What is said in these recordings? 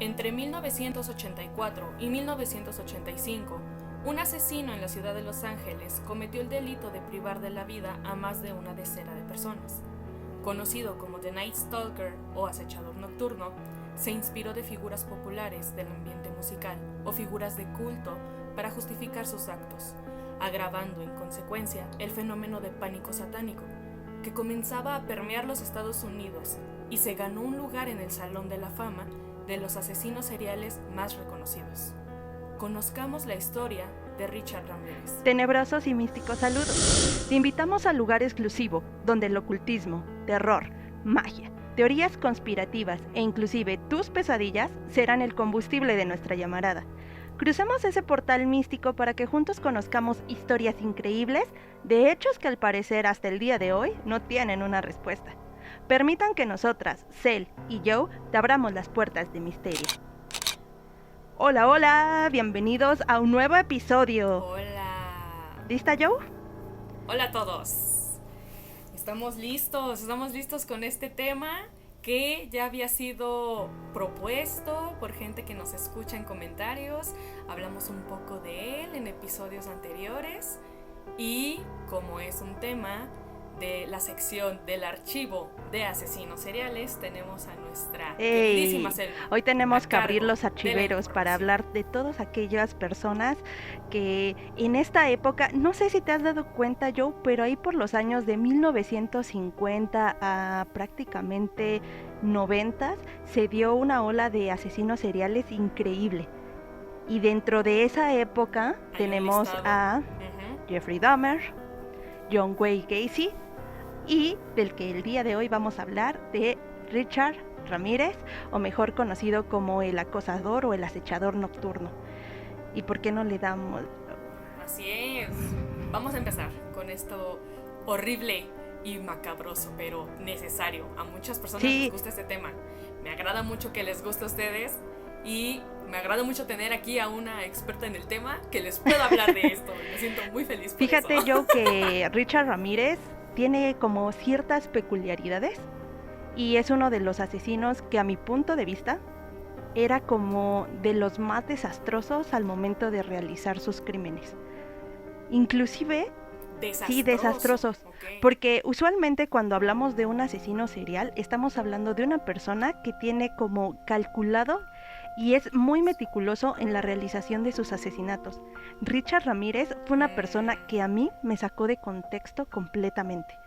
Entre 1984 y 1985, un asesino en la ciudad de Los Ángeles cometió el delito de privar de la vida a más de una decena de personas. Conocido como The Night Stalker o acechador nocturno, se inspiró de figuras populares del ambiente musical o figuras de culto para justificar sus actos, agravando en consecuencia el fenómeno de pánico satánico, que comenzaba a permear los Estados Unidos y se ganó un lugar en el Salón de la Fama de los asesinos seriales más reconocidos. Conozcamos la historia de Richard Ramírez. Tenebrosos y místicos saludos. Te invitamos al lugar exclusivo donde el ocultismo, terror, magia, teorías conspirativas e inclusive tus pesadillas serán el combustible de nuestra llamarada. Crucemos ese portal místico para que juntos conozcamos historias increíbles de hechos que al parecer hasta el día de hoy no tienen una respuesta. Permitan que nosotras, Cel y Joe, te abramos las puertas de misterio. Hola, hola, bienvenidos a un nuevo episodio. Hola. ¿Lista, Joe? Hola a todos. Estamos listos con este tema que ya había sido propuesto por gente que nos escucha en comentarios. Hablamos un poco de él en episodios anteriores y como es un tema de la sección del archivo de asesinos seriales, tenemos a nuestra queridísima Selma. Hoy tenemos que abrir los archiveros para hablar de todas aquellas personas que en esta época, no sé si te has dado cuenta, Joe, pero ahí por los años de 1950 a prácticamente 90 se dio una ola de asesinos seriales increíble. Y dentro de esa época tenemos a Jeffrey Dahmer, John Wayne Gacy y del que el día de hoy vamos a hablar de Richard Ramírez, o mejor conocido como el acosador o el acechador nocturno. ¿Y por qué no le damos? Así es. Vamos a empezar con esto horrible y macabroso, pero necesario. A muchas personas les gusta este tema. Me agrada mucho que les guste a ustedes y me agrada mucho tener aquí a una experta en el tema que les pueda hablar de esto. Me siento muy feliz por Fíjate, eso. Joe, que Richard Ramírez tiene como ciertas peculiaridades y es uno de los asesinos que a mi punto de vista era como de los más desastrosos al momento de realizar sus crímenes. Inclusive desastrosos. Okay. Porque usualmente cuando hablamos de un asesino serial estamos hablando de una persona que tiene como calculado y es muy meticuloso en la realización de sus asesinatos. Richard Ramírez fue una persona que a mí me sacó de contexto completamente.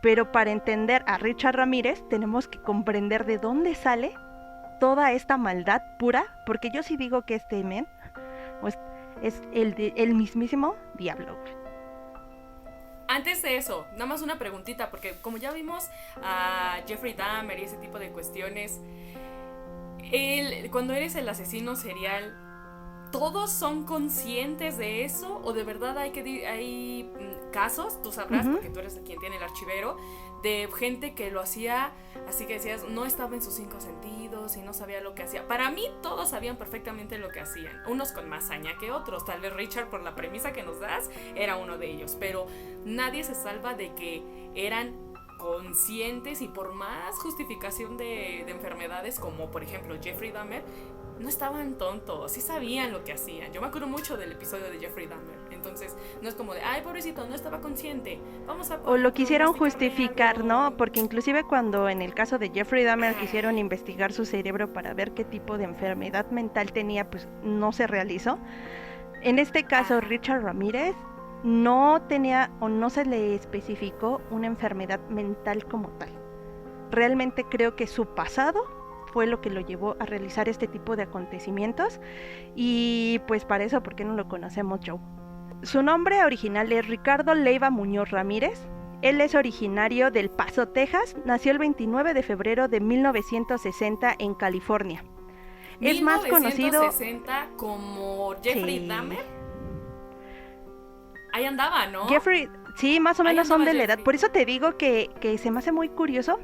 Pero para entender a Richard Ramírez tenemos que comprender de dónde sale toda esta maldad pura, porque yo sí digo que este men pues, es el mismísimo diablo. Antes de eso, nada más una preguntita, porque como ya vimos a Jeffrey Dahmer y ese tipo de cuestiones, cuando eres el asesino serial, ¿todos son conscientes de eso? ¿O de verdad hay casos, tú sabrás, porque tú eres quien tiene el archivero, de gente que lo hacía así que decías, no estaba en sus 5 sentidos y no sabía lo que hacía? Para mí todos sabían perfectamente lo que hacían, unos con más saña que otros. Tal vez Richard, por la premisa que nos das, era uno de ellos, pero nadie se salva de que eran conscientes, y por más justificación de enfermedades como por ejemplo Jeffrey Dahmer, no estaban tontos, sí sabían lo que hacían. Yo me acuerdo mucho del episodio de Jeffrey Dahmer, entonces no es como de, ay, pobrecito, no estaba consciente, o lo quisieron justificar, ¿no? Porque inclusive cuando en el caso de Jeffrey Dahmer quisieron investigar su cerebro para ver qué tipo de enfermedad mental tenía, pues no se realizó. En este caso Richard Ramírez no tenía o no se le especificó una enfermedad mental como tal. Realmente creo que su pasado fue lo que lo llevó a realizar este tipo de acontecimientos, y pues para eso, ¿por qué no lo conocemos, Joe? Su nombre original es Ricardo Leiva Muñoz Ramírez. Él es originario del Paso, Texas. Nació el 29 de febrero de 1960 en California. Es más conocido 1960 como Jeffrey Dahmer. Ahí andaba, ¿no? Jeffrey, sí, más o menos son de la edad. Por eso te digo que se me hace muy curioso.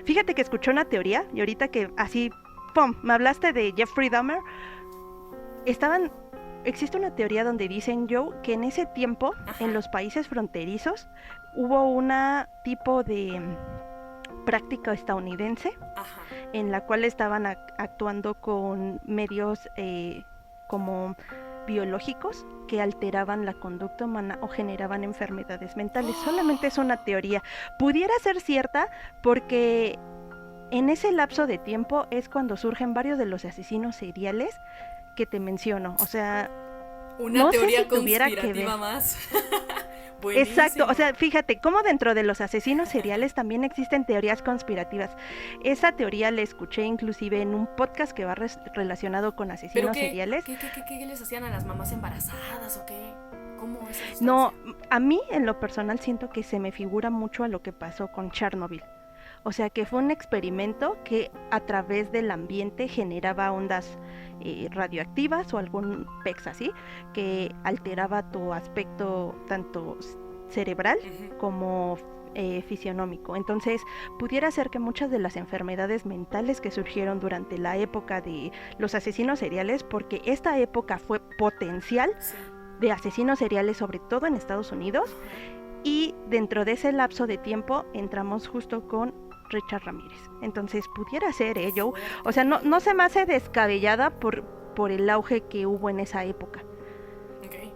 Fíjate que escuché una teoría, y ahorita que así, ¡pum!, me hablaste de Jeffrey Dahmer. Existe una teoría donde dicen, Joe, que en ese tiempo, en los países fronterizos, hubo una tipo de práctica estadounidense, Ajá. en la cual estaban actuando con medios como biológicos que alteraban la conducta humana o generaban enfermedades mentales. Solamente es una teoría. Pudiera ser cierta porque en ese lapso de tiempo es cuando surgen varios de los asesinos seriales que te menciono. O sea, Una no sé teoría si tuviera que ver. conspirativa más. Exacto, o Buenísimo. sea, fíjate, cómo dentro de los asesinos seriales también existen teorías conspirativas. Esa teoría la escuché inclusive en un podcast que va relacionado con ¿Pero asesinos qué, seriales. qué les hacían a las mamás embarazadas o qué? ¿Cómo esa No, sustancia? a mí en lo personal siento que se me figura mucho a lo que pasó con Chernobyl. O sea, que fue un experimento que a través del ambiente generaba ondas radioactivas o algún pex así, que alteraba tu aspecto tanto cerebral Ujú. como fisionómico. Entonces, pudiera ser que muchas de las enfermedades mentales que surgieron durante la época de los asesinos seriales, porque esta época fue potencial Sí. de asesinos seriales, sobre todo en Estados Unidos, Ajá. y dentro de ese lapso de tiempo entramos justo con Richard Ramírez. Entonces pudiera ser, Joe. O sea, no se me hace descabellada por el auge que hubo en esa época. Ok.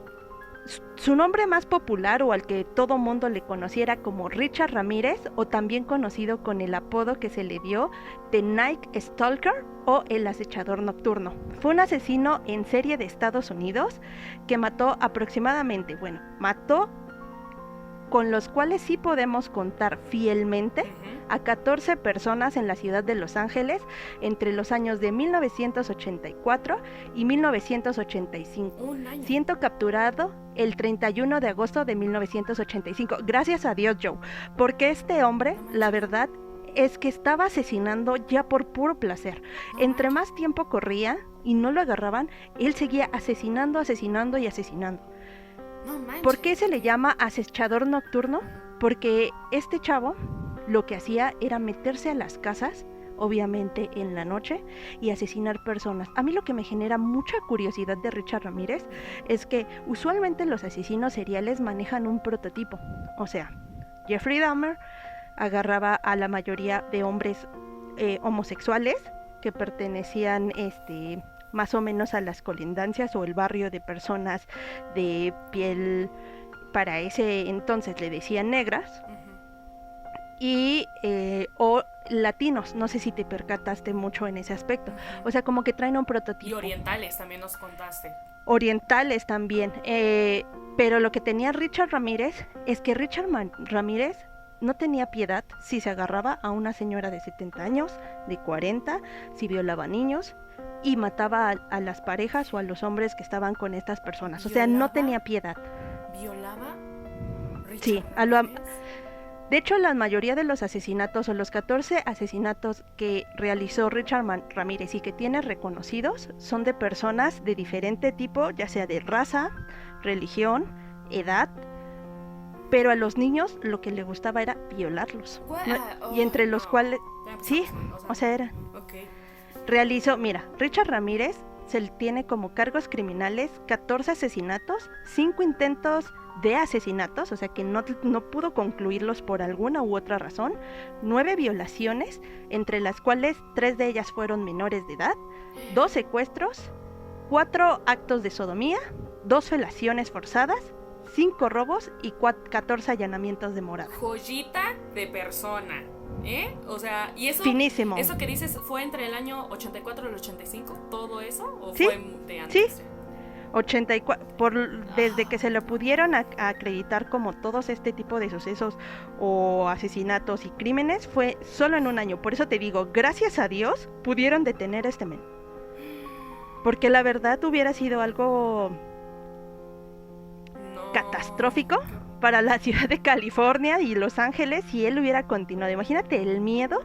Su nombre más popular o al que todo mundo le conociera como Richard Ramírez, o también conocido con el apodo que se le dio The Night Stalker o el acechador nocturno. Fue un asesino en serie de Estados Unidos que mató aproximadamente, mató con los cuales sí podemos contar fielmente Ujú. a 14 personas en la ciudad de Los Ángeles entre los años de 1984 y 1985, Un año. siendo capturado el 31 de agosto de 1985. Gracias a Dios, Joe, porque este hombre, No manches. la verdad, es que estaba asesinando ya por puro placer. No Entre manches. más tiempo corría y no lo agarraban, él seguía asesinando, asesinando y asesinando. No manches. ¿Por qué se le llama acechador nocturno? Ujú. Porque este chavo lo que hacía era meterse a las casas, obviamente en la noche, y asesinar personas. A mí lo que me genera mucha curiosidad de Richard Ramírez es que usualmente los asesinos seriales manejan un prototipo. O sea, Jeffrey Dahmer agarraba a la mayoría de hombres homosexuales que pertenecían más o menos a las colindancias o el barrio de personas de piel, para ese entonces le decían negras, Ujú. y o latinos. No sé si te percataste mucho en ese aspecto. Ujú. O sea, como que traen un Y prototipo. orientales también nos contaste. Orientales también. Pero lo que tenía Richard Ramírez es que Richard Ramírez no tenía piedad si se agarraba a una señora de 70 años, de 40, si violaba niños y mataba a las parejas o a los hombres que estaban con estas personas. O sea, no ¿Violaba? tenía piedad. ¿Violaba? Sí, ¿Richard Ramírez? de hecho, la mayoría de los asesinatos o los 14 asesinatos que realizó Richard Ramírez y que tiene reconocidos son de personas de diferente tipo, ya sea de raza, religión, edad, pero a los niños lo que le gustaba era violarlos, ¿no? Y entre los cuales, sí, o sea, era. Ok. Mira, Richard Ramírez se le tiene como cargos criminales 14 asesinatos, 5 intentos de asesinatos, o sea que no pudo concluirlos por alguna u otra razón, 9 violaciones, entre las cuales 3 de ellas fueron menores de edad, 2 secuestros, 4 actos de sodomía, 2 felaciones forzadas, 5 robos y 14 allanamientos de morada. Joyita de persona. O sea, ¿y eso? Finísimo. ¿Eso que dices fue entre el año 84 y el 85? ¿Todo eso? ¿O ¿Sí? fue de antes? Sí. 84, desde que se le pudieron acreditar como todos este tipo de sucesos o asesinatos y crímenes, fue solo en un año. Por eso te digo, gracias a Dios pudieron detener a este men. Porque la verdad hubiera sido algo catastrófico para la ciudad de California y Los Ángeles si él hubiera continuado. Imagínate el miedo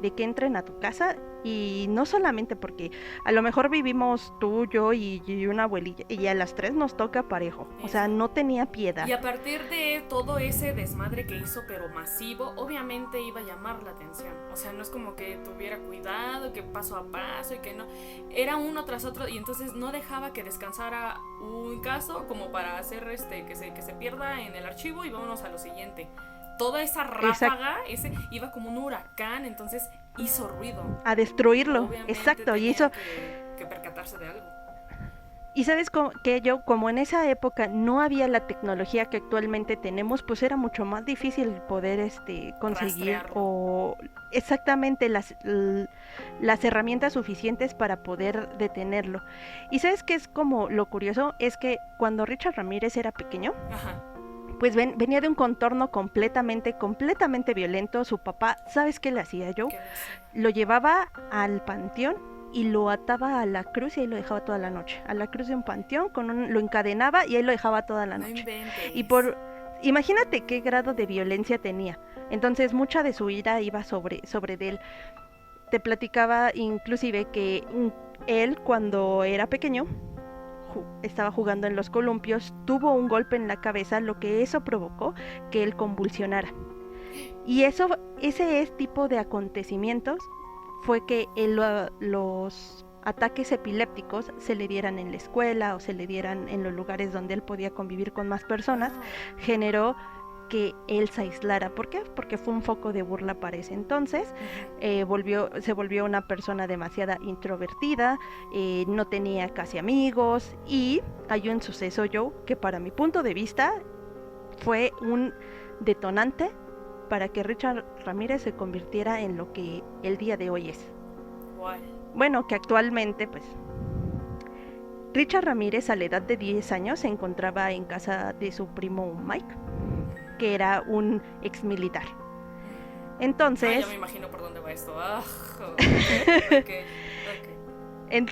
de que entren a tu casa, y no solamente porque a lo mejor vivimos tú, yo y una abuelilla, y a las 3 nos toca parejo. O sea, no tenía piedad. Y a partir de todo ese desmadre que hizo, pero masivo, obviamente iba a llamar la atención. O sea, no es como que tuviera cuidado, que paso a paso y que no. Era uno tras otro, y entonces no dejaba que descansara un caso como para hacer que se pierda en el archivo y vámonos a lo siguiente. toda esa ráfaga, iba como un huracán, entonces hizo ruido. A destruirlo, Obviamente exacto, y hizo... que percatarse de algo. Y sabes que yo, como en esa época no había la tecnología que actualmente tenemos, pues era mucho más difícil poder conseguir Rastrearlo. Exactamente las herramientas suficientes para poder detenerlo. Y sabes qué es como lo curioso, es que cuando Richard Ramírez era pequeño, Ajá. pues venía de un contorno completamente violento. Su papá, ¿sabes qué le hacía, Joe? ¿Qué le hacía? Lo llevaba al panteón y lo ataba a la cruz y ahí lo dejaba toda la noche. A la cruz de un panteón, lo encadenaba y ahí lo dejaba toda la No noche. inventes. Y imagínate qué grado de violencia tenía. Entonces mucha de su ira iba sobre de él. Te platicaba inclusive que él, cuando era pequeño, estaba jugando en los columpios, tuvo un golpe en la cabeza, lo que eso provocó que él convulsionara. Y ese tipo de acontecimientos fue que los ataques epilépticos se le dieran en la escuela o se le dieran en los lugares donde él podía convivir con más personas, generó que él se aislara. ¿Por qué? Porque fue un foco de burla para ese entonces. Se volvió una persona demasiado introvertida, no tenía casi amigos, y hay un suceso, Joe, que para mi punto de vista fue un detonante para que Richard Ramírez se convirtiera en lo que el día de hoy es. ¿Cuál? Bueno, que actualmente, pues, Richard Ramírez a la edad de 10 años se encontraba en casa de su primo Mike, que era un ex militar. Entonces... ya me imagino por dónde va esto. Okay.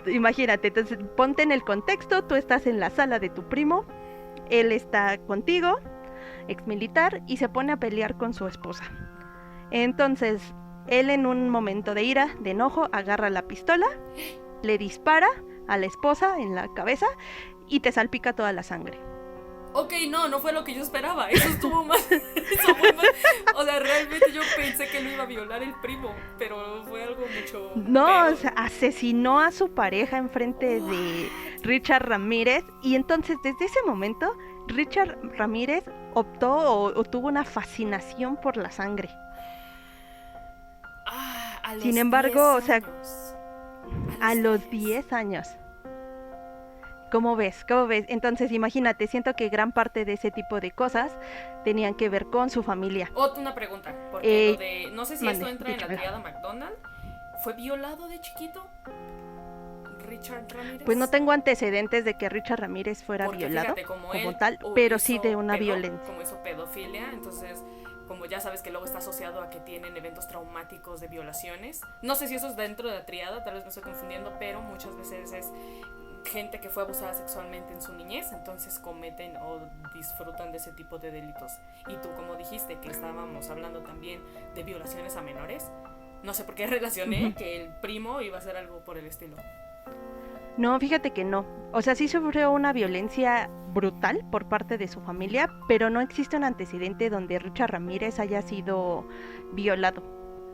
Imagínate, entonces ponte en el contexto, tú estás en la sala de tu primo, él está contigo, ex militar, y se pone a pelear con su esposa. Entonces, él en un momento de ira, de enojo, agarra la pistola, le dispara a la esposa en la cabeza y te salpica toda la sangre. Ok, no fue lo que yo esperaba. Eso estuvo más. Eso fue más. O sea, realmente yo pensé que lo iba a violar el primo, pero fue algo mucho. No, peor. O sea, asesinó a su pareja enfrente de Richard Ramírez, y entonces desde ese momento Richard Ramírez optó o tuvo una fascinación por la sangre. Sin embargo, o sea, a los 10 años. ¿Cómo ves? Entonces, imagínate, siento que gran parte de ese tipo de cosas tenían que ver con su familia. Una pregunta, porque no sé si mande, esto entra en la triada McDonald. ¿Fue violado de chiquito Richard Ramírez? Pues no tengo antecedentes de que Richard Ramírez fuera violado fíjate, como tal, pero sí de una violencia. Como hizo pedofilia, entonces, como ya sabes que luego está asociado a que tienen eventos traumáticos de violaciones. No sé si eso es dentro de la triada, tal vez me estoy confundiendo, pero muchas veces es gente que fue abusada sexualmente en su niñez, entonces cometen o disfrutan de ese tipo de delitos. Y tú, como dijiste, que estábamos hablando también de violaciones a menores, no sé por qué relacioné que el primo iba a hacer algo por el estilo. No, fíjate que no. O sea, sí sufrió una violencia brutal por parte de su familia, pero no existe un antecedente donde Richard Ramírez haya sido violado.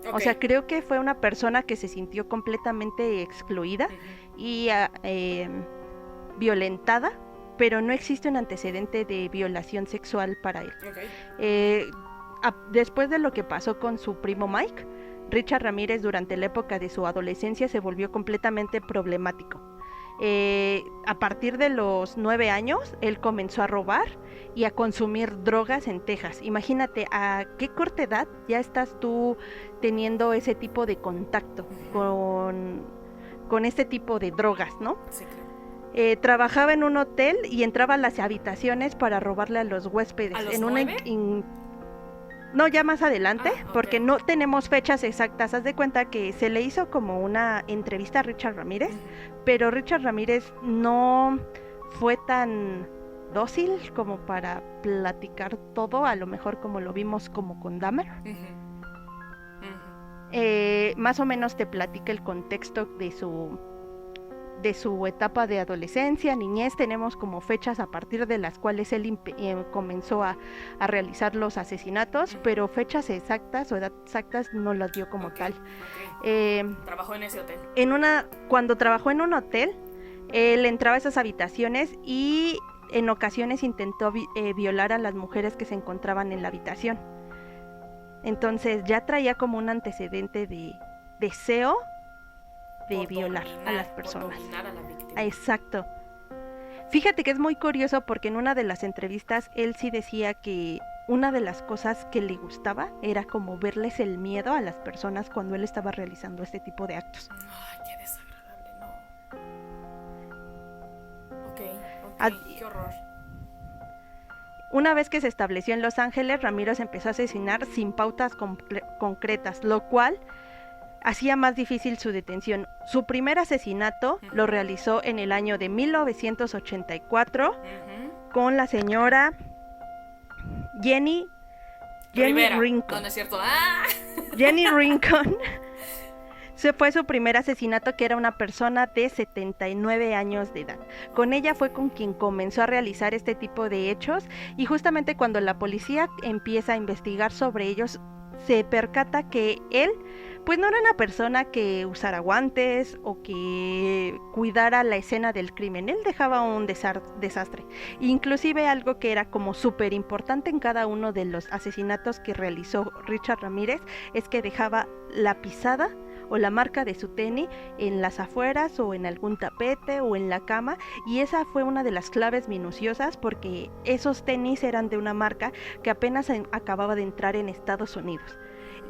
Okay. O sea, creo que fue una persona que se sintió completamente excluida y violentada, pero no existe un antecedente de violación sexual para él. Okay. Después de lo que pasó con su primo Mike, Richard Ramírez durante la época de su adolescencia se volvió completamente problemático. A partir de los 9 años, él comenzó a robar y a consumir drogas en Texas. Imagínate a qué corta edad ya estás tú teniendo ese tipo de contacto con este tipo de drogas, ¿no? Sí, claro. Trabajaba en un hotel y entraba a las habitaciones para robarle a los huéspedes. ¿A los 9? No, ya más adelante, okay. Porque no tenemos fechas exactas. Haz de cuenta que se le hizo como una entrevista a Richard Ramírez, pero Richard Ramírez no fue tan dócil como para platicar todo, a lo mejor como lo vimos como con Dahmer. Más o menos te platica el contexto de su etapa de adolescencia, niñez. Tenemos como fechas a partir de las cuales él comenzó a realizar los asesinatos, pero fechas exactas o edad exactas no las dio como tal. Trabajó en ese hotel. Cuando trabajó en un hotel, él entraba a esas habitaciones y en ocasiones intentó violar a las mujeres que se encontraban en la habitación. Entonces ya traía como un antecedente de deseo de Por violar a las por personas. dominar a la víctima. Exacto. Fíjate que es muy curioso porque en una de las entrevistas él sí decía que una de las cosas que le gustaba era como verles el miedo a las personas cuando él estaba realizando este tipo de actos. Ay, qué desagradable, no. Ah, Qué horror. Una vez que se estableció en Los Ángeles, Ramírez empezó a asesinar sin pautas concretas, lo cual hacía más difícil su detención. Su primer asesinato lo realizó en el año de 1984 con la señora Jenny Rincon. No es cierto. ¡Ah! Jenny Rincon. Ese fue su primer asesinato, que era una persona de 79 años de edad. Con ella fue con quien comenzó a realizar este tipo de hechos, y justamente cuando la policía empieza a investigar sobre ellos, se percata que él pues no era una persona que usara guantes o que cuidara la escena del crimen. Él dejaba un desastre. Inclusive algo que era como súper importante en cada uno de los asesinatos que realizó Richard Ramírez es que dejaba la pisada o la marca de su tenis en las afueras o en algún tapete o en la cama, y esa fue una de las claves minuciosas porque esos tenis eran de una marca que apenas acababa de entrar en Estados Unidos.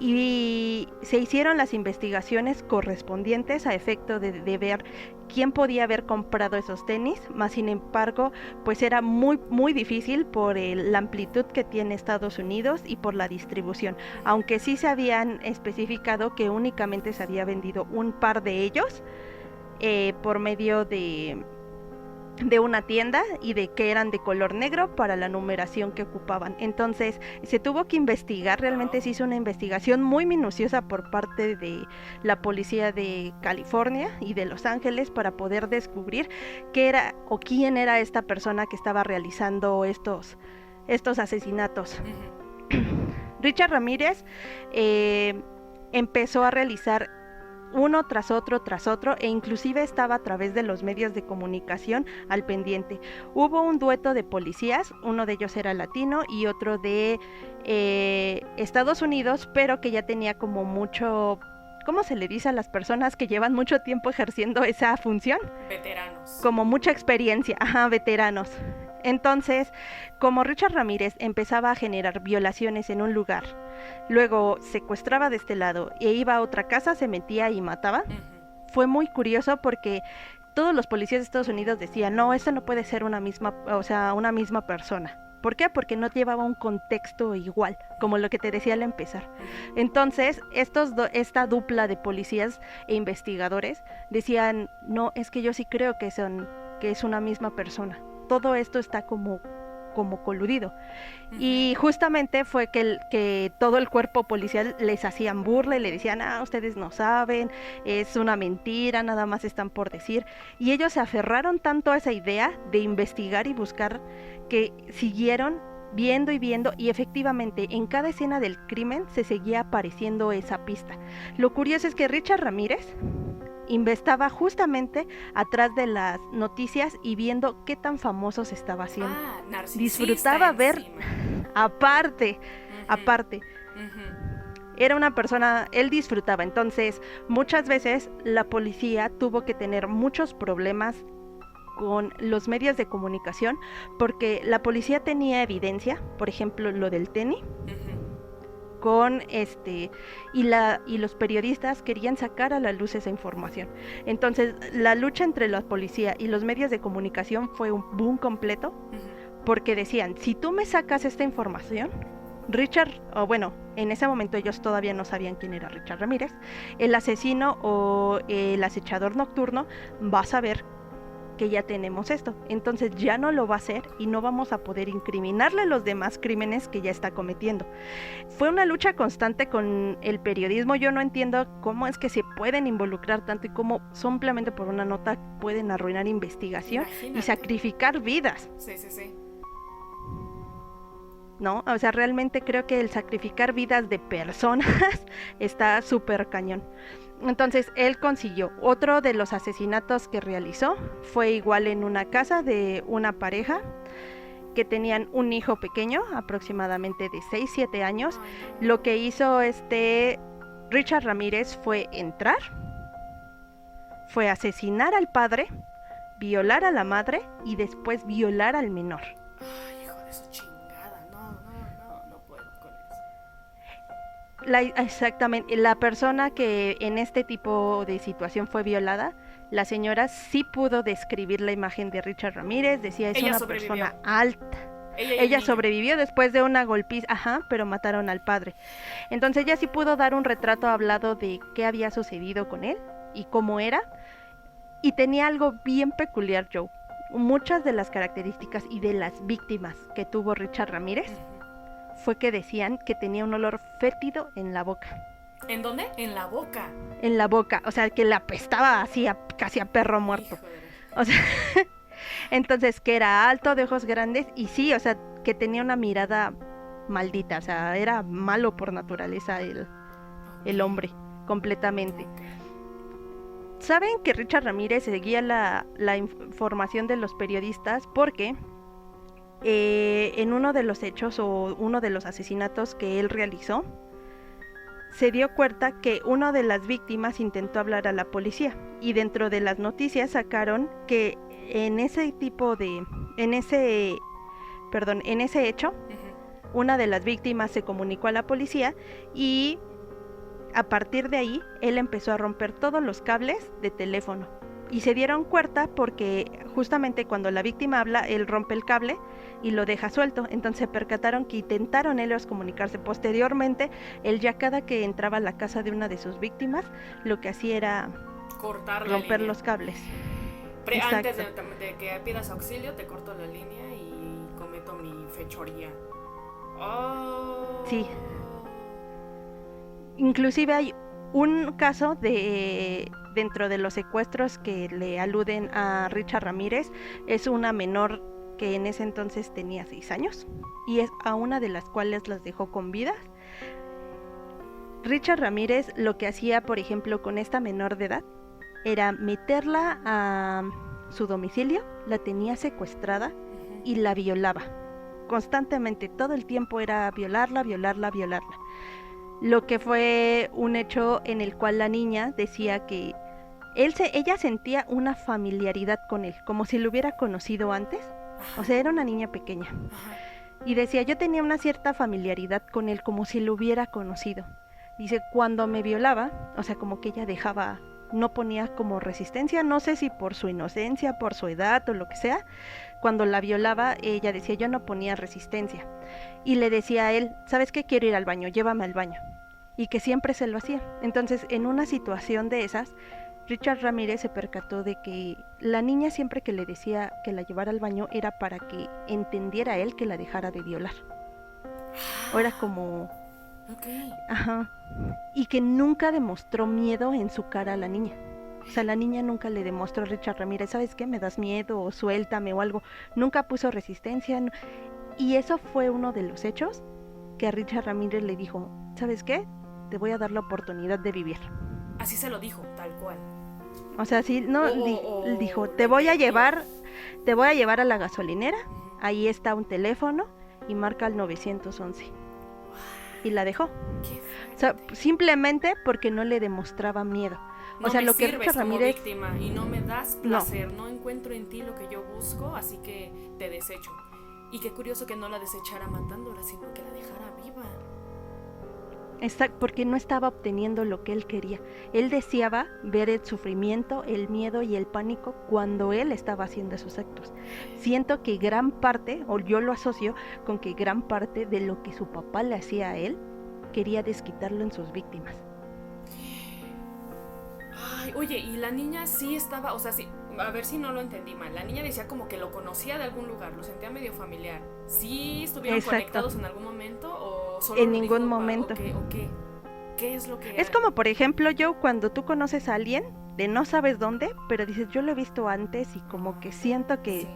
Y se hicieron las investigaciones correspondientes a efecto de ver quién podía haber comprado esos tenis, más sin embargo, pues era muy difícil por la amplitud que tiene Estados Unidos y por la distribución, aunque sí se habían especificado que únicamente se había vendido un par de ellos por medio de una tienda, y de que eran de color negro para la numeración que ocupaban. Entonces se tuvo que investigar, realmente se hizo una investigación muy minuciosa por parte de la policía de California y de Los Ángeles para poder descubrir qué era o quién era esta persona que estaba realizando estos asesinatos. Richard Ramírez empezó a realizar uno tras otro, e inclusive estaba a través de los medios de comunicación al pendiente. Hubo un dueto de policías, uno de ellos era latino y otro de Estados Unidos, pero que ya tenía como mucho, ¿cómo se le dice a las personas que llevan mucho tiempo ejerciendo esa función? Veteranos. Como mucha experiencia, veteranos. Entonces, como Richard Ramírez empezaba a generar violaciones en un lugar, luego secuestraba de este lado e iba a otra casa, se metía y mataba, fue muy curioso porque todos los policías de Estados Unidos decían, no, esta no puede ser una misma persona. ¿Por qué? Porque no llevaba un contexto igual, como lo que te decía al empezar. Entonces, esta dupla de policías e investigadores decían, no, es que yo sí creo que es una misma persona. Todo esto está como coludido. Y justamente fue que todo el cuerpo policial les hacían burla y le decían, ustedes no saben, es una mentira, nada más están por decir. Y ellos se aferraron tanto a esa idea de investigar y buscar que siguieron viendo, y efectivamente en cada escena del crimen se seguía apareciendo esa pista. Lo curioso es que Richard Ramírez estaba justamente atrás de las noticias y viendo qué tan famoso se estaba haciendo. Disfrutaba ver, aparte. Era una persona, él disfrutaba. Entonces, muchas veces la policía tuvo que tener muchos problemas con los medios de comunicación porque la policía tenía evidencia, por ejemplo, lo del tenis. Y los periodistas querían sacar a la luz esa información. Entonces la lucha entre la policía y los medios de comunicación fue un boom completo, porque decían, si tú me sacas esta información, en ese momento ellos todavía no sabían quién era Richard Ramírez, el asesino o el acechador nocturno va a saber que ya tenemos esto, entonces ya no lo va a hacer y no vamos a poder incriminarle los demás crímenes que ya está cometiendo. Fue una lucha constante con el periodismo. Yo no entiendo cómo es que se pueden involucrar tanto y cómo simplemente por una nota pueden arruinar investigación. Imagínate. Y sacrificar vidas. Sí. ¿No? O sea, realmente creo que el sacrificar vidas de personas está súper cañón. Entonces él consiguió. Otro de los asesinatos que realizó fue igual en una casa de una pareja porque tenían un hijo pequeño, aproximadamente de 6-7 años. Lo que hizo Richard Ramírez fue entrar, fue asesinar al padre, violar a la madre y después violar al menor. Ay, hijo de su chingada, no puedo con eso. Exactamente, la persona que en este tipo de situación fue violada, la señora sí pudo describir la imagen de Richard Ramírez, decía es una persona alta. Ella sobrevivió después de una golpiza, pero mataron al padre. Entonces ella sí pudo dar un retrato hablado de qué había sucedido con él y cómo era. Y tenía algo bien peculiar, Joe. Muchas de las características y de las víctimas que tuvo Richard Ramírez fue que decían que tenía un olor fétido en la boca. ¿En dónde? En la boca. En la boca, o sea, que le apestaba así casi a perro muerto. O sea, entonces que era alto, de ojos grandes y sí, o sea, que tenía una mirada maldita, o sea, era malo por naturaleza el hombre, completamente. Saben que Richard Ramírez seguía la información de los periodistas porque en uno de los hechos o uno de los asesinatos que él realizó, se dio cuenta que una de las víctimas intentó hablar a la policía y dentro de las noticias sacaron que en ese hecho, una de las víctimas se comunicó a la policía y a partir de ahí él empezó a romper todos los cables de teléfono y se dieron cuenta porque justamente cuando la víctima habla, él rompe el cable y lo deja suelto. Entonces se percataron que intentaron ellos comunicarse. Posteriormente, él ya cada que entraba a la casa de una de sus víctimas, lo que hacía era romper los cables. Antes de que pidas auxilio, te corto la línea y cometo mi fechoría. Oh. Sí. Inclusive hay un caso dentro de los secuestros que le aluden a Richard Ramírez, es una menor que en ese entonces tenía 6 años y es a una de las cuales las dejó con vida. Richard Ramírez lo que hacía, por ejemplo, con esta menor de edad era meterla a su domicilio, la tenía secuestrada y la violaba constantemente, todo el tiempo era violarla. Lo que fue un hecho en el cual la niña decía que ella sentía una familiaridad con él, como si lo hubiera conocido antes. O sea, era una niña pequeña. Y decía, yo tenía una cierta familiaridad con él, como si lo hubiera conocido. Dice, cuando me violaba, o sea, como que ella no ponía como resistencia, no sé si por su inocencia, por su edad o lo que sea. Cuando la violaba, ella decía, yo no ponía resistencia. Y le decía a él, ¿sabes qué? Quiero ir al baño, llévame al baño. Y que siempre se lo hacía. Entonces, en una situación de esas, Richard Ramírez se percató de que la niña siempre que le decía que la llevara al baño era para que entendiera él que la dejara de violar. O era como... Okay. Y que nunca demostró miedo en su cara a la niña. O sea, la niña nunca le demostró a Richard Ramírez, ¿sabes qué? Me das miedo o suéltame o algo. Nunca puso resistencia. Y eso fue uno de los hechos que a Richard Ramírez le dijo, ¿sabes qué? Te voy a dar la oportunidad de vivir. Así se lo dijo, tal cual. O sea, sí, dijo, te voy a llevar a la gasolinera, ahí está un teléfono y marca el 911. Y la dejó. O sea, simplemente porque no le demostraba miedo. O sea, lo que Richard Ramírez como víctima y no me das placer, no encuentro en ti lo que yo busco, así que te desecho. Y qué curioso que no la desechara matándola, sino que la dejara viva. Porque no estaba obteniendo lo que él quería. Él deseaba ver el sufrimiento, el miedo y el pánico cuando él estaba haciendo esos actos. Siento que gran parte, o yo lo asocio con que gran parte de lo que su papá le hacía a él, quería desquitarlo en sus víctimas. Ay, oye, y la niña sí estaba, o sea, sí, a ver si no lo entendí mal. La niña decía como que lo conocía de algún lugar, lo sentía medio familiar. ¿Sí estuvieron conectados en algún momento o solo en ningún momento? ¿Qué es lo que es como, por ejemplo, yo cuando tú conoces a alguien de no sabes dónde, pero dices, yo lo he visto antes y como que siento que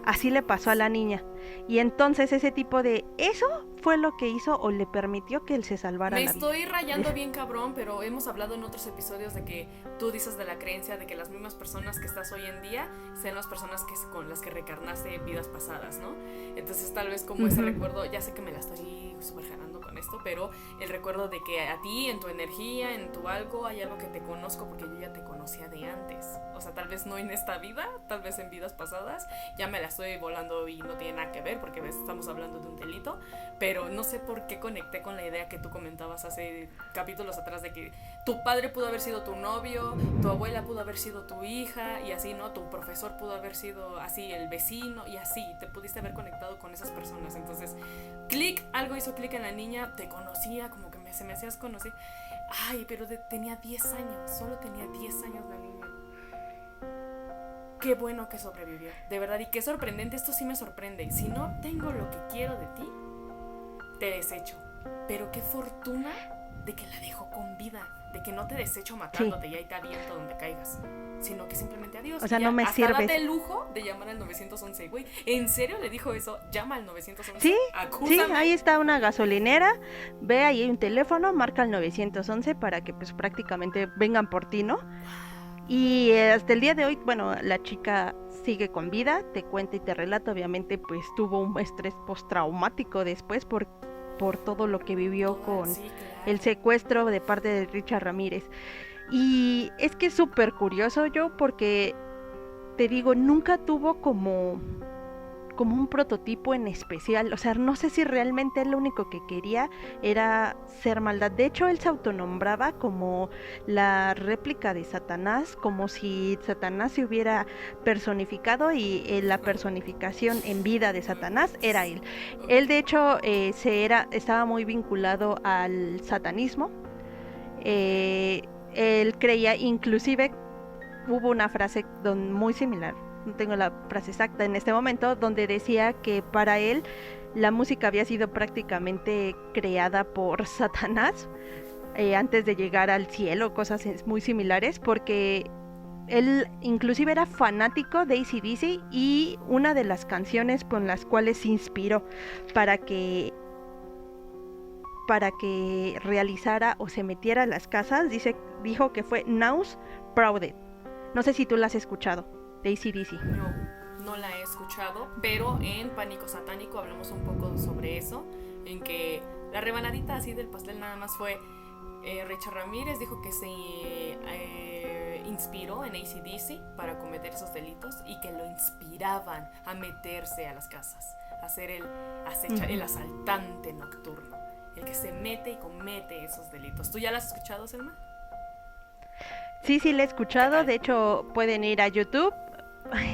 así le pasó a la niña. Y entonces ese tipo de... Eso fue lo que hizo o le permitió que él se salvara Me la vida. estoy rayando bien cabrón, pero hemos hablado en otros episodios de que tú dices de la creencia de que las mismas personas que estás hoy en día sean las personas con las que reencarnaste en vidas pasadas, ¿no? Entonces tal vez como ese recuerdo, ya sé que me la estoy súper jalando con esto, pero el recuerdo de que a ti, en tu energía, en tu algo, hay algo que te conozco porque yo ya te conocía de antes. O sea, tal vez no en esta vida, tal vez en vidas pasadas, ya me la estoy volando y no tiene nada que ver porque ves, estamos hablando de un delito, pero no sé por qué conecté con la idea que tú comentabas hace capítulos atrás de que tu padre pudo haber sido tu novio, tu abuela pudo haber sido tu hija y así, ¿no? Tu profesor pudo haber sido así, el vecino y así, te pudiste haber conectado con esas personas. Entonces, algo hizo clic en la niña, te conocía, como que se me hacías conocer. Ay, pero tenía 10 años, solo tenía 10 años la niña. Qué bueno que sobrevivió, de verdad, y qué sorprendente, esto sí me sorprende. Si no tengo lo que quiero de ti, te desecho. Pero qué fortuna de que la dejó con vida, de que no te desecho matándote y ahí te aviento donde caigas, sino que simplemente adiós. O sea, ya, no me hasta sirves. date el lujo de llamar al 911, güey. ¿En serio le dijo eso? Llama al 911. Sí, Acúsame. sí, ahí está una gasolinera, ve ahí hay un teléfono, marca el 911 para que pues prácticamente vengan por ti, ¿no? Y hasta el día de hoy, bueno, la chica sigue con vida, te cuenta y te relata, obviamente pues tuvo un estrés postraumático después por todo lo que vivió con Sí, claro. el secuestro de parte de Richard Ramírez. Y es que es súper curioso yo porque, te digo, nunca tuvo como un prototipo en especial, o sea, no sé si realmente él lo único que quería era ser maldad. De hecho, él se autonombraba como la réplica de Satanás, como si Satanás se hubiera personificado y la personificación en vida de Satanás era él. Él de hecho estaba muy vinculado al satanismo. Él creía, inclusive hubo una frase muy similar, no tengo la frase exacta en este momento, donde decía que para él la música había sido prácticamente creada por Satanás antes de llegar al cielo, cosas muy similares, porque él inclusive era fanático de AC/DC y una de las canciones con las cuales se inspiró para que realizara o se metiera a las casas, dijo que fue Now's Prouded. No sé si tú la has escuchado, de AC/DC. No la he escuchado, pero en Pánico Satánico hablamos un poco sobre eso, en que la rebanadita así del pastel nada más fue Richard Ramírez dijo que se inspiró en AC/DC para cometer esos delitos y que lo inspiraban a meterse a las casas, a ser el asaltante nocturno, el que se mete y comete esos delitos. ¿Tú ya la has escuchado, Selma? Sí, la he escuchado, de hecho pueden ir a YouTube.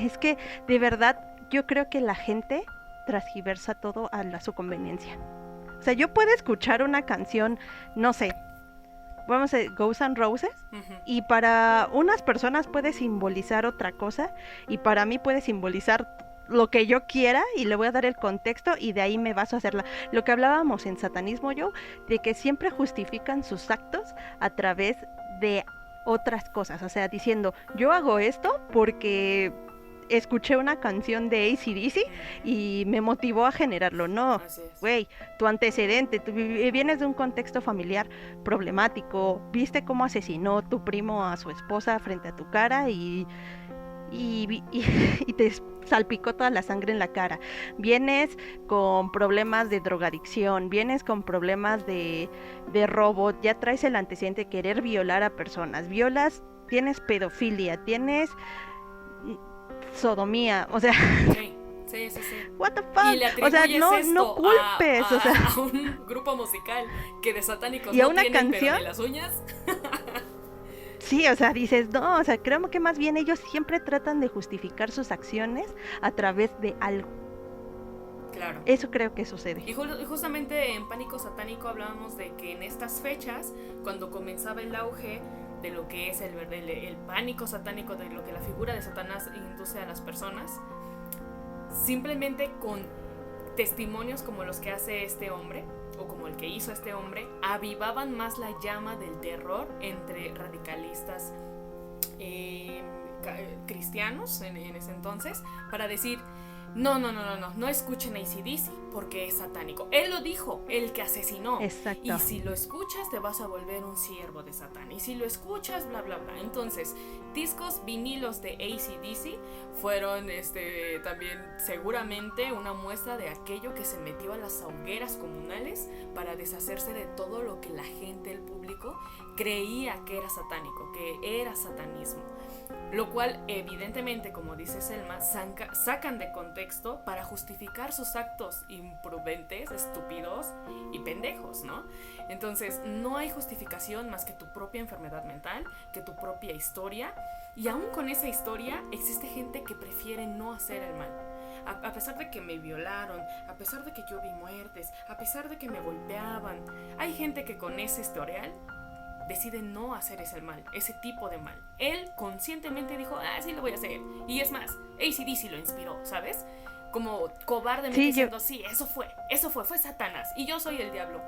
Es que de verdad yo creo que la gente transgiversa todo a su conveniencia. O sea, yo puedo escuchar una canción, no sé, vamos a Guns N' Roses, y para unas personas puede simbolizar otra cosa, y para mí puede simbolizar lo que yo quiera, y le voy a dar el contexto, y de ahí me baso a hacerla. Lo que hablábamos en satanismo, de que siempre justifican sus actos a través de otras cosas, o sea, diciendo, yo hago esto porque escuché una canción de AC/DC y me motivó a generarlo. No, güey, tu antecedente, tú vienes de un contexto familiar problemático, viste cómo asesinó tu primo a su esposa frente a tu cara y te salpicó toda la sangre en la cara. Vienes con problemas de drogadicción, vienes con problemas de robo, ya traes el antecedente de querer violar a personas, violas, tienes pedofilia, tienes sodomía, o sea... Sí. What the fuck? Y le o sea, no culpes, o sea, a un grupo musical que de satánicos y a no una tienen, canción, pero ni las uñas. Sí, o sea, dices, no, o sea, creo que más bien ellos siempre tratan de justificar sus acciones a través de algo. Claro. Eso creo que sucede. Y justamente en Pánico Satánico hablábamos de que en estas fechas, cuando comenzaba el auge de lo que es el pánico satánico, de lo que la figura de Satanás induce a las personas, simplemente con testimonios como los que hace este hombre, o como el que hizo este hombre, avivaban más la llama del terror entre radicalistas cristianos en ese entonces, para decir, No escuchen AC/DC porque es satánico. Él lo dijo, el que asesinó. Exacto. Y si lo escuchas te vas a volver un siervo de Satán. Y si lo escuchas, bla, bla, bla. Entonces, discos vinilos de AC/DC fueron también seguramente una muestra de aquello que se metió a las hogueras comunales para deshacerse de todo lo que la gente, el público, creía que era satánico, que era satanismo. Lo cual, evidentemente, como dice Selma, sacan de contexto para justificar sus actos imprudentes, estúpidos y pendejos, ¿no? Entonces, no hay justificación más que tu propia enfermedad mental, que tu propia historia. Y aún con esa historia, existe gente que prefiere no hacer el mal. A pesar de que me violaron, a pesar de que yo vi muertes, a pesar de que me golpeaban, hay gente que con ese historial decide no hacer ese tipo de mal. Él conscientemente dijo, sí lo voy a hacer. Y es más, AC/DC lo inspiró, ¿sabes? Como cobardemente diciendo, sí, eso fue Satanás y yo soy el diablo.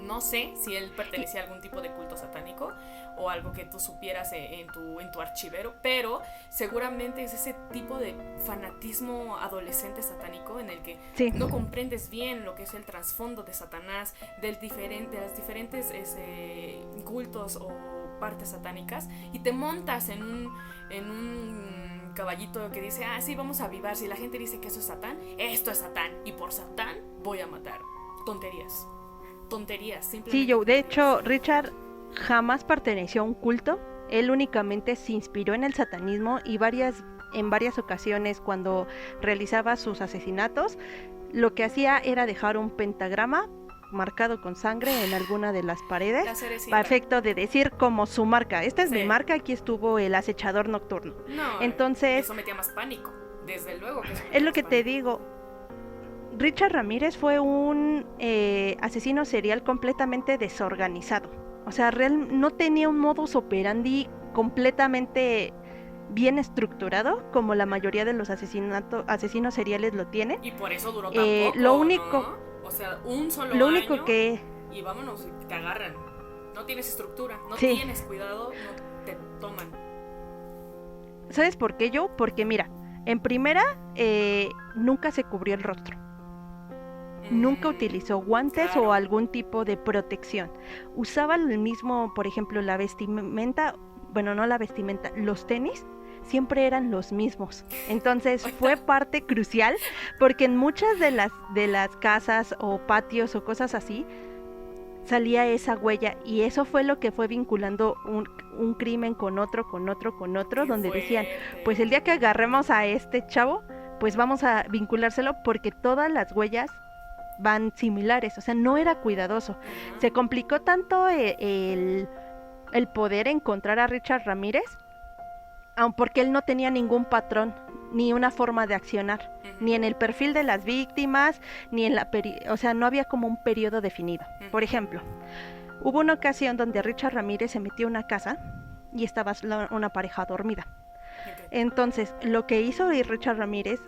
No sé si él pertenecía a algún tipo de culto satánico o algo que tú supieras en tu archivero, pero seguramente es ese tipo de fanatismo adolescente satánico en el que no comprendes bien lo que es el trasfondo de Satanás, de las diferentes cultos o partes satánicas, y te montas en un caballito que dice, sí, vamos a avivar. Si la gente dice que eso es Satán, esto es Satán, y por Satán voy a matar. Tonterías, simplemente. Sí, Joe, de hecho, Richard jamás perteneció a un culto. Él únicamente se inspiró en el satanismo y en varias ocasiones cuando realizaba sus asesinatos, lo que hacía era dejar un pentagrama marcado con sangre en alguna de las paredes, a efecto de decir como su marca, esta es mi marca, aquí estuvo el acechador nocturno. No, entonces eso metía más pánico, desde luego que es lo que te digo. Richard Ramírez fue un asesino serial completamente desorganizado. O sea, no tenía un modus operandi completamente bien estructurado como la mayoría de los asesinos seriales lo tienen. Y por eso duró tan poco, lo único, ¿no? O sea, un solo lo año único que... y vámonos, te agarran. No tienes estructura, no tienes cuidado, no te toman. ¿Sabes por qué, yo? Porque mira, en primera, nunca se cubrió el rostro. Nunca utilizó guantes o algún tipo de protección. Usaba el mismo, por ejemplo, la vestimenta, bueno, no la vestimenta, los tenis siempre eran los mismos. Entonces fue parte crucial porque en muchas de las casas o patios o cosas así salía esa huella, y eso fue lo que fue vinculando un crimen con otro, donde decían, pues el día que agarremos a este chavo, pues vamos a vinculárselo porque todas las huellas van similares. O sea, no era cuidadoso. Se complicó tanto el poder encontrar a Richard Ramírez, aun porque él no tenía ningún patrón ni una forma de accionar, ni en el perfil de las víctimas, ni en o sea, no había como un periodo definido. Por ejemplo, hubo una ocasión donde Richard Ramírez se metió a una casa y estaba una pareja dormida. Entonces, lo que hizo Richard Ramírez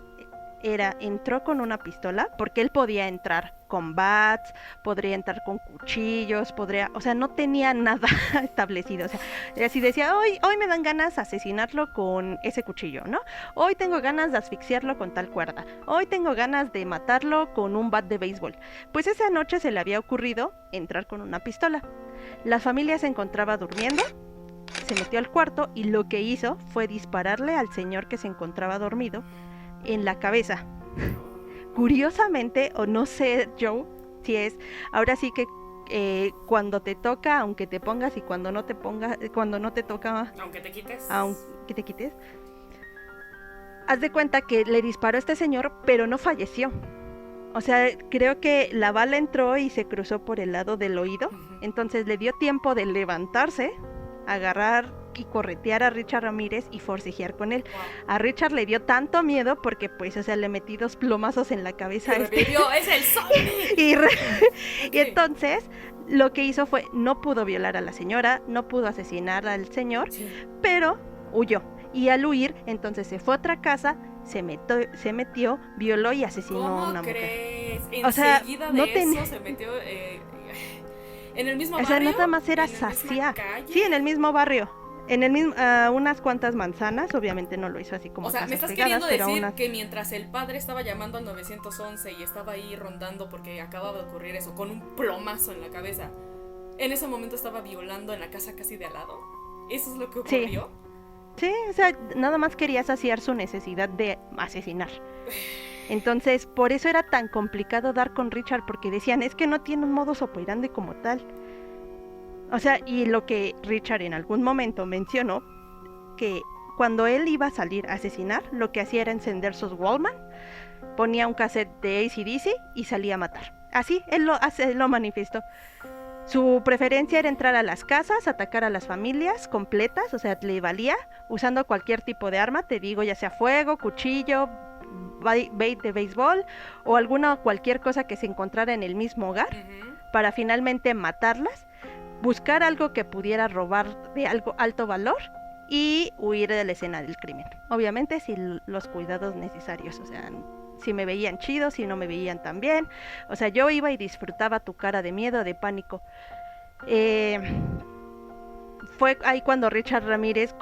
entró con una pistola, porque él podía entrar con bats, podría entrar con cuchillos, o sea, no tenía nada establecido. O sea, si decía, hoy me dan ganas de asesinarlo con ese cuchillo, ¿no? Hoy tengo ganas de asfixiarlo con tal cuerda, hoy tengo ganas de matarlo con un bat de béisbol. Pues esa noche se le había ocurrido entrar con una pistola. La familia se encontraba durmiendo, se metió al cuarto y lo que hizo fue dispararle al señor que se encontraba dormido en la cabeza. Curiosamente, o no sé, Joe, si es ahora sí que cuando te toca, aunque te pongas, y cuando no te toca, aunque te quites, haz de cuenta que le disparó a este señor, pero no falleció. O sea, creo que la bala entró y se cruzó por el lado del oído. Entonces le dio tiempo de levantarse, agarrar y corretear a Richard Ramírez y forcejear con él. A Richard le dio tanto miedo porque, pues, o sea, le metí 2 plomazos en la cabeza. ¡Es el zombie! Y entonces lo que hizo fue, no pudo violar a la señora, no pudo asesinar al señor, pero huyó. Y al huir, entonces se fue a otra casa, se metió, violó y asesinó a una mujer. O sea, no eso se metió en el mismo barrio. O sea, nada más era saciar. Sí, en el mismo barrio. En el mismo, unas cuantas manzanas, obviamente no lo hizo así como o sea, casas me estás pegadas, queriendo decir unas... que mientras el padre estaba llamando al 911 y estaba ahí rondando porque acababa de ocurrir eso, con un plomazo en la cabeza, en ese momento estaba violando en la casa casi de al lado. ¿Eso es lo que ocurrió? Sí, o sea, nada más quería saciar su necesidad de asesinar. Entonces, por eso era tan complicado dar con Richard, porque decían, es que no tiene un modus operandi como tal. O sea, y lo que Richard en algún momento mencionó, que cuando él iba a salir a asesinar, lo que hacía era encender sus Walkman, ponía un cassette de AC/DC y salía a matar. Así, él lo manifestó. Su preferencia era entrar a las casas, atacar a las familias completas, o sea, le valía, usando cualquier tipo de arma, te digo, ya sea fuego, cuchillo, bait de béisbol o cualquier cosa que se encontrara en el mismo hogar, para finalmente matarlas, buscar algo que pudiera robar de alto valor y huir de la escena del crimen. Obviamente sin los cuidados necesarios, o sea, si me veían chido, si no me veían tan bien. O sea, yo iba y disfrutaba tu cara de miedo, de pánico. Fue ahí cuando Richard Ramírez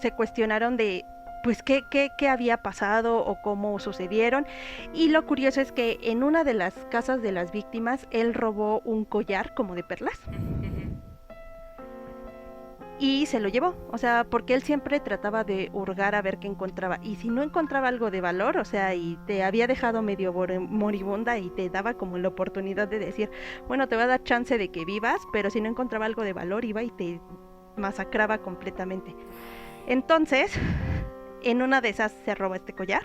se cuestionaron de pues qué había pasado o cómo sucedieron. Y lo curioso es que en una de las casas de las víctimas él robó un collar como de perlas y se lo llevó, o sea, porque él siempre trataba de hurgar a ver qué encontraba, y si no encontraba algo de valor, o sea, y te había dejado medio moribunda y te daba como la oportunidad de decir, bueno, te va a dar chance de que vivas, pero si no encontraba algo de valor iba y te masacraba completamente. Entonces, en una de esas se roba este collar,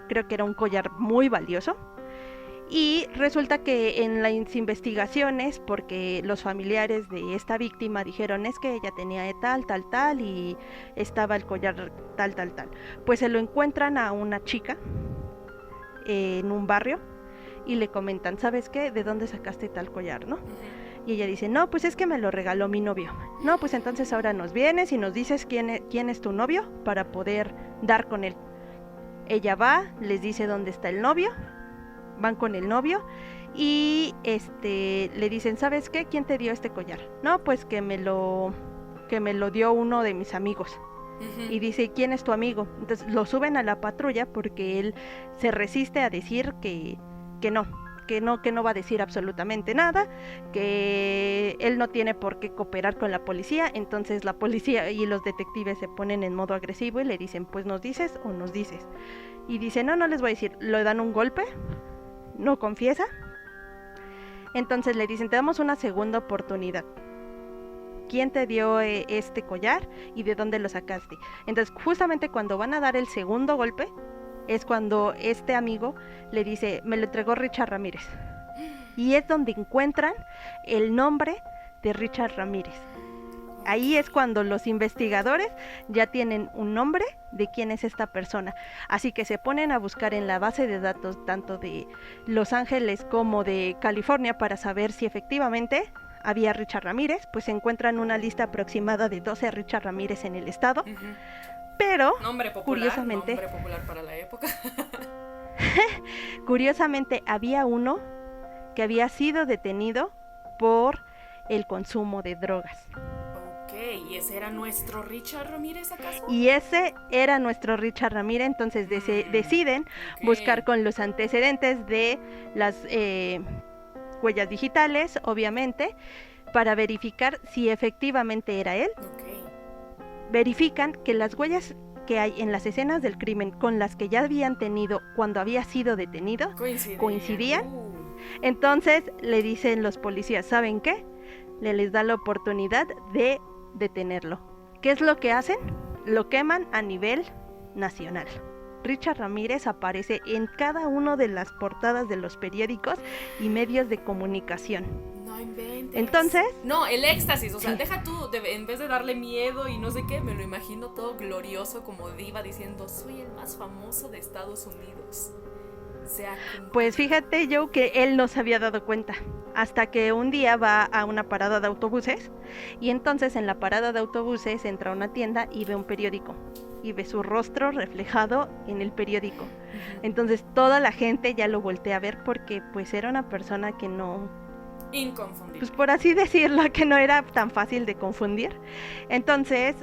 creo que era un collar muy valioso. Y resulta que en las investigaciones, porque los familiares de esta víctima dijeron es que ella tenía tal y estaba el collar tal, pues se lo encuentran a una chica en un barrio y le comentan, ¿sabes qué? ¿De dónde sacaste tal collar, no? Y ella dice, no, pues es que me lo regaló mi novio. No, pues entonces ahora nos vienes y nos dices quién es tu novio para poder dar con él. Ella va, les dice dónde está el novio, van con el novio y le dicen, ¿sabes qué? ¿Quién te dio este collar? No, pues que me lo dio uno de mis amigos. Y dice, ¿quién es tu amigo? Entonces lo suben a la patrulla porque él se resiste a decir que no va a decir absolutamente nada, que él no tiene por qué cooperar con la policía. Entonces la policía y los detectives se ponen en modo agresivo y le dicen, pues nos dices o nos dices. Y dice, no les voy a decir. Le dan un golpe, no confiesa. Entonces le dicen, te damos una segunda oportunidad. ¿Quién te dio este collar y de dónde lo sacaste? Entonces justamente cuando van a dar el segundo golpe es cuando este amigo le dice, me lo entregó Richard Ramírez. Y es donde encuentran el nombre de Richard Ramírez. Ahí es cuando los investigadores ya tienen un nombre de quién es esta persona. Así que se ponen a buscar en la base de datos tanto de Los Ángeles como de California para saber si efectivamente había Richard Ramírez. Pues se encuentran una lista aproximada de 12 Richard Ramírez en el estado. Pero, nombre popular para la época. Curiosamente, había uno que había sido detenido por el consumo de drogas. ¿Y ese era nuestro Richard Ramírez acaso? Y ese era nuestro Richard Ramírez. Entonces deciden buscar con los antecedentes de las huellas digitales, obviamente, para verificar si efectivamente era él. Verifican que las huellas que hay en las escenas del crimen con las que ya habían tenido cuando había sido detenido coincidían. Entonces le dicen los policías, ¿saben qué? Les da la oportunidad de detenerlo. ¿Qué es lo que hacen? Lo queman a nivel nacional. Richard Ramírez aparece en cada una de las portadas de los periódicos y medios de comunicación. No inventes. Entonces... No, el éxtasis, o sea, deja tú, en vez de darle miedo y no sé qué, me lo imagino todo glorioso como diva diciendo, soy el más famoso de Estados Unidos. Pues fíjate, Joe, que él no se había dado cuenta hasta que un día va a una parada de autobuses y entonces en la parada de autobuses entra a una tienda y ve un periódico y ve su rostro reflejado en el periódico. Entonces toda la gente ya lo voltea a ver porque pues era una persona que no... inconfundible. Pues por así decirlo, que no era tan fácil de confundir. Entonces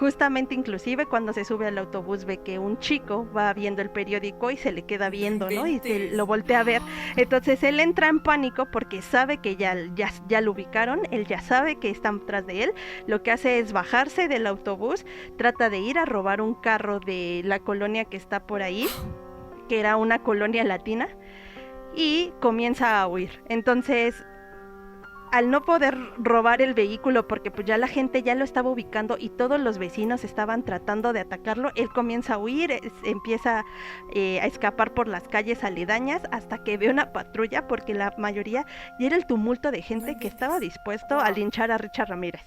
justamente inclusive cuando se sube al autobús ve que un chico va viendo el periódico y se le queda viendo, ¿no? Y se lo voltea a ver. Entonces él entra en pánico porque sabe que ya lo ubicaron, él ya sabe que están tras de él. Lo que hace es bajarse del autobús, trata de ir a robar un carro de la colonia que está por ahí, que era una colonia latina, y comienza a huir. Entonces, al no poder robar el vehículo porque pues ya la gente ya lo estaba ubicando y todos los vecinos estaban tratando de atacarlo, él comienza a huir, empieza a escapar por las calles aledañas hasta que ve una patrulla, porque la mayoría ya era el tumulto de gente que estaba dispuesto a linchar a Richard Ramírez.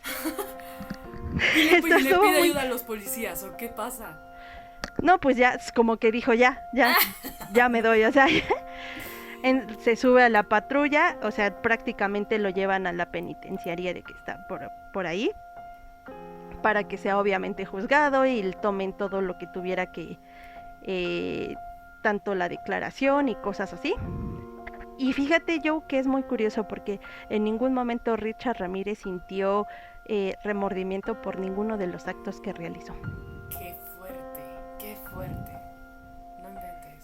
¿Y le pide ayuda a los policías o qué pasa? No, pues ya como que dijo ya me doy, o sea... Se sube a la patrulla, o sea, prácticamente lo llevan a la penitenciaría de que está por ahí, para que sea obviamente juzgado y tomen todo lo que tuviera que, tanto la declaración y cosas así. Y fíjate, Joe, que es muy curioso porque en ningún momento Richard Ramírez sintió remordimiento por ninguno de los actos que realizó. Qué fuerte.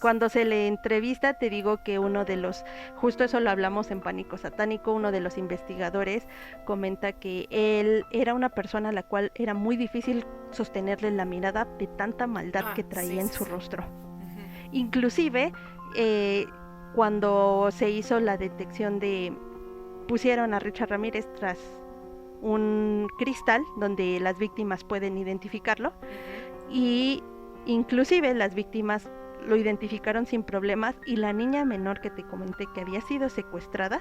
Cuando se le entrevista, te digo que uno de los, justo eso lo hablamos en Pánico Satánico, uno de los investigadores comenta que él era una persona a la cual era muy difícil sostenerle la mirada de tanta maldad que traía en su rostro. Uh-huh. Inclusive, cuando se hizo la detección pusieron a Richard Ramírez tras un cristal donde las víctimas pueden identificarlo, uh-huh. Y inclusive las víctimas lo identificaron sin problemas, y la niña menor que te comenté que había sido secuestrada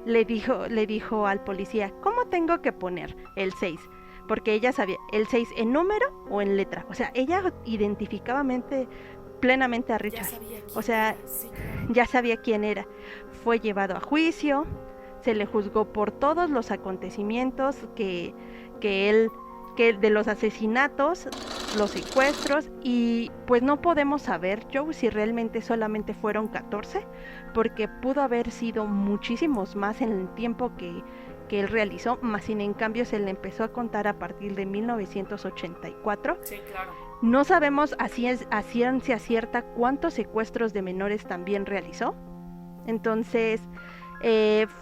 le dijo al policía, ¿cómo tengo que poner el 6? Porque ella sabía el 6 en número o en letra, o sea, ella identificaba plenamente a Richard, o sea, ya sabía quién era. Fue llevado a juicio, se le juzgó por todos los acontecimientos que de los asesinatos, los secuestros, y pues no podemos saber, Joe, si realmente solamente fueron 14, porque pudo haber sido muchísimos más en el tiempo que él realizó, más sin en cambio se le empezó a contar a partir de 1984. Sí, claro. No sabemos a ciencia cierta cuántos secuestros de menores también realizó. Entonces,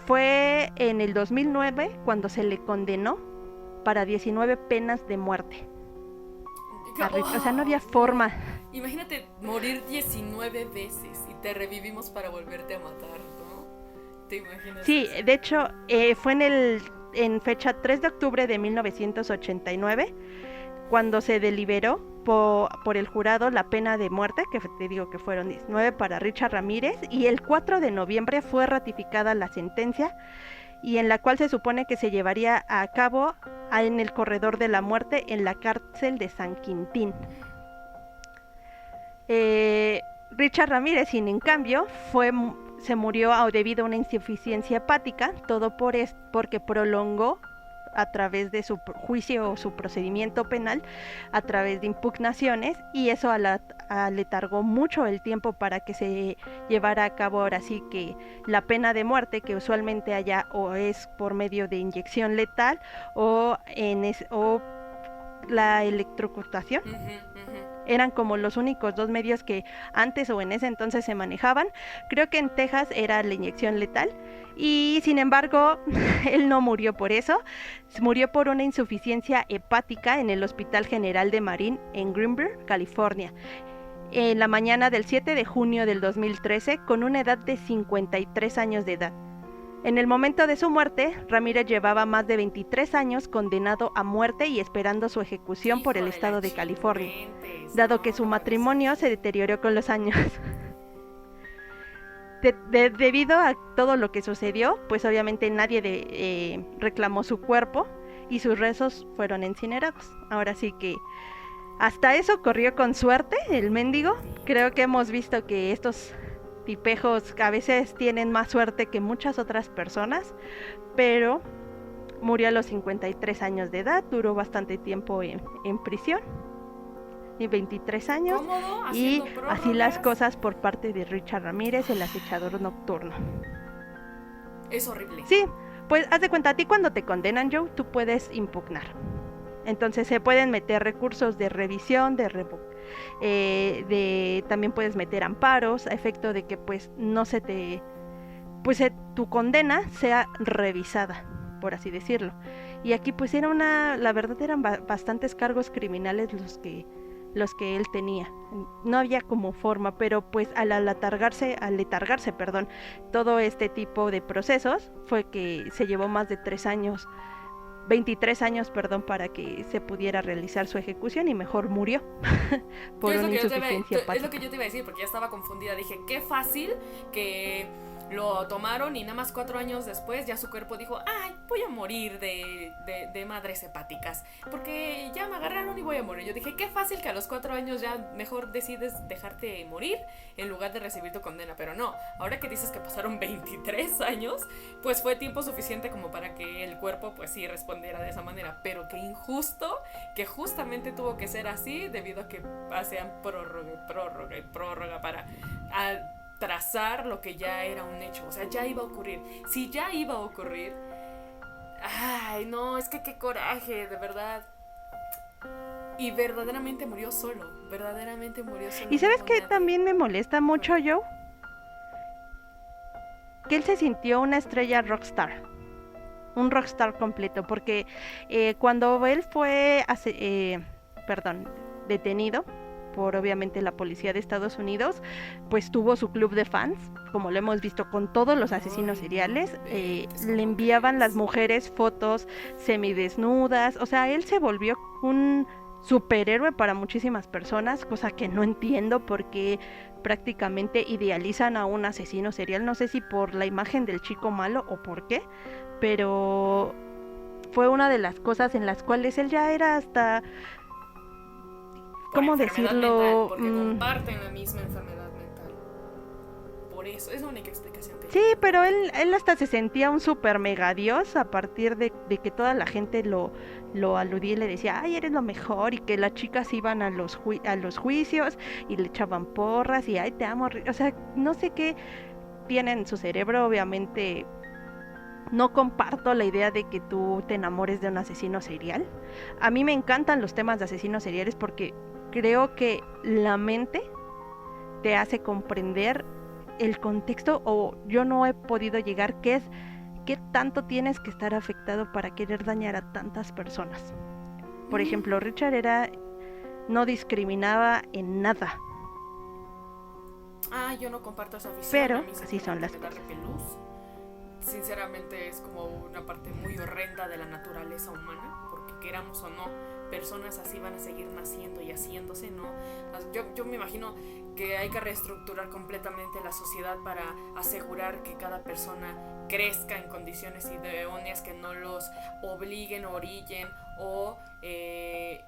fue en el 2009 cuando se le condenó para 19 penas de muerte. O sea, no había forma. Imagínate morir 19 veces y te revivimos para volverte a matar, ¿no? ¿Te imaginas? Sí, eso? De hecho, fue en fecha 3 de octubre de 1989 cuando se deliberó por el jurado la pena de muerte, que te digo que fueron 19 para Richard Ramírez, y el 4 de noviembre fue ratificada la sentencia, y en la cual se supone que se llevaría a cabo en el corredor de la muerte en la cárcel de San Quintín. Richard Ramírez, sin en cambio, se murió debido a una insuficiencia hepática, todo porque prolongó a través de su juicio o su procedimiento penal, a través de impugnaciones, y eso aletargó mucho el tiempo para que se llevara a cabo ahora sí que la pena de muerte, que usualmente allá o es por medio de inyección letal o la electrocutación. Eran como los únicos dos medios que antes o en ese entonces se manejaban. Creo que en Texas era la inyección letal, y sin embargo él no murió por eso, murió por una insuficiencia hepática en el Hospital General de Marin en Greenville, California, en la mañana del 7 de junio del 2013, con una edad de 53 años de edad. En el momento de su muerte, Ramírez llevaba más de 23 años condenado a muerte y esperando su ejecución por el estado de California, dado que su matrimonio se deterioró con los años. Debido a todo lo que sucedió, pues obviamente nadie reclamó su cuerpo y sus restos fueron incinerados. Ahora sí que hasta eso corrió con suerte el mendigo. Creo que hemos visto que estos tipejos a veces tienen más suerte que muchas otras personas, pero murió a los 53 años de edad, duró bastante tiempo en prisión, y 23 años, y así las cosas por parte de Richard Ramírez, el acechador nocturno. Es horrible. Sí, pues haz de cuenta, a ti cuando te condenan, Joe, tú puedes impugnar. Entonces se pueden meter recursos de revisión, también puedes meter amparos a efecto de que pues no se te, pues tu condena sea revisada, por así decirlo. Y aquí pues la verdad eran bastantes cargos criminales los que él tenía. No había como forma, pero pues al letargarse, todo este tipo de procesos, fue que se llevó más de 23 años, para que se pudiera realizar su ejecución, y mejor murió por una insuficiencia hepática. Es lo que yo te iba a decir, porque ya estaba confundida. Dije, qué fácil que lo tomaron y nada más 4 años después ya su cuerpo dijo, ay, voy a morir de madres hepáticas, porque ya me agarraron y voy a morir. Yo dije, qué fácil que a los 4 años ya mejor decides dejarte morir en lugar de recibir tu condena. Pero no, ahora que dices que pasaron 23 años, pues fue tiempo suficiente como para que el cuerpo pues sí respondiera de esa manera. Pero qué injusto que justamente tuvo que ser así, debido a que hacían prórroga para trazar lo que ya era un hecho. O sea, ya iba a ocurrir. Si ya iba a ocurrir, ay, no, es que qué coraje, de verdad. Y verdaderamente murió solo. ¿Y sabes qué también me molesta mucho, Joe? Que él se sintió una estrella rockstar. Un rockstar completo. Porque cuando él fue detenido por obviamente la policía de Estados Unidos, pues tuvo su club de fans, como lo hemos visto con todos los asesinos seriales. Le enviaban las mujeres fotos semidesnudas. O sea, él se volvió un superhéroe para muchísimas personas, cosa que no entiendo porque prácticamente idealizan a un asesino serial. No sé si por la imagen del chico malo o por qué, pero fue una de las cosas en las cuales él ya era hasta, ¿cómo decirlo? Mental, porque comparten la misma enfermedad mental. Por eso, es la única explicación que sí, pero él hasta se sentía un super mega dios a partir de que toda la gente lo aludía y le decía, ay, eres lo mejor, y que las chicas iban a los juicios y le echaban porras y ay, te amo. O sea, no sé qué tiene en su cerebro. Obviamente no comparto la idea de que tú te enamores de un asesino serial. A mí me encantan los temas de asesinos seriales porque creo que la mente te hace comprender el contexto, o yo no he podido llegar qué tanto tienes que estar afectado para querer dañar a tantas personas. Por ejemplo, Richard no discriminaba en nada. Yo no comparto esa visión. Pero así son las cosas. Sinceramente es como una parte muy horrenda de la naturaleza humana, porque queramos o no, personas así van a seguir naciendo y haciéndose, ¿no? Yo me imagino que hay que reestructurar completamente la sociedad para asegurar que cada persona crezca en condiciones idóneas, que no los obliguen, orillen o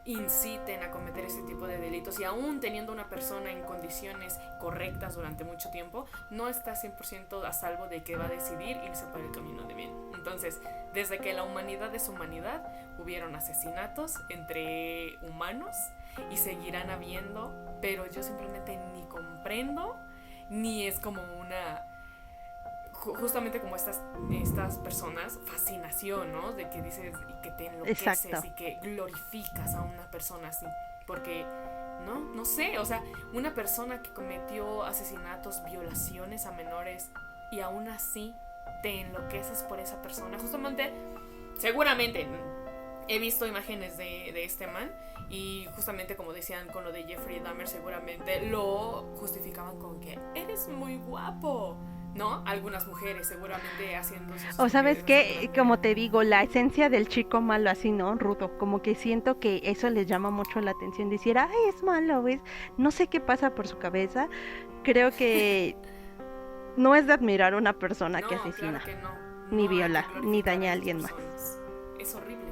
inciten a cometer ese tipo de delitos. Y aún teniendo una persona en condiciones correctas durante mucho tiempo, no está 100% a salvo de que va a decidir irse por el camino de bien. Entonces, desde que la humanidad es humanidad, hubieron asesinatos entre humanos y seguirán habiendo, pero yo simplemente ni comprendo, ni es como una, justamente como estas personas, fascinación, ¿no? De que dices y que te enloqueces. Exacto. Y que glorificas a una persona así, porque no sé, o sea, una persona que cometió asesinatos, violaciones a menores, y aún así te enloqueces por esa persona. Justamente, seguramente he visto imágenes de este man, y justamente como decían con lo de Jeffrey Dahmer, seguramente lo justificaban con que eres muy guapo, ¿no? Algunas mujeres seguramente haciendo eso. O sabes qué, como te digo, la esencia del chico malo así, ¿no? Rudo, como que siento que eso les llama mucho la atención, decir, ay, es malo, ¿ves? No sé qué pasa por su cabeza. Creo que no es de admirar a una persona que asesina, claro que ni viola, ni daña a alguien más. Es horrible.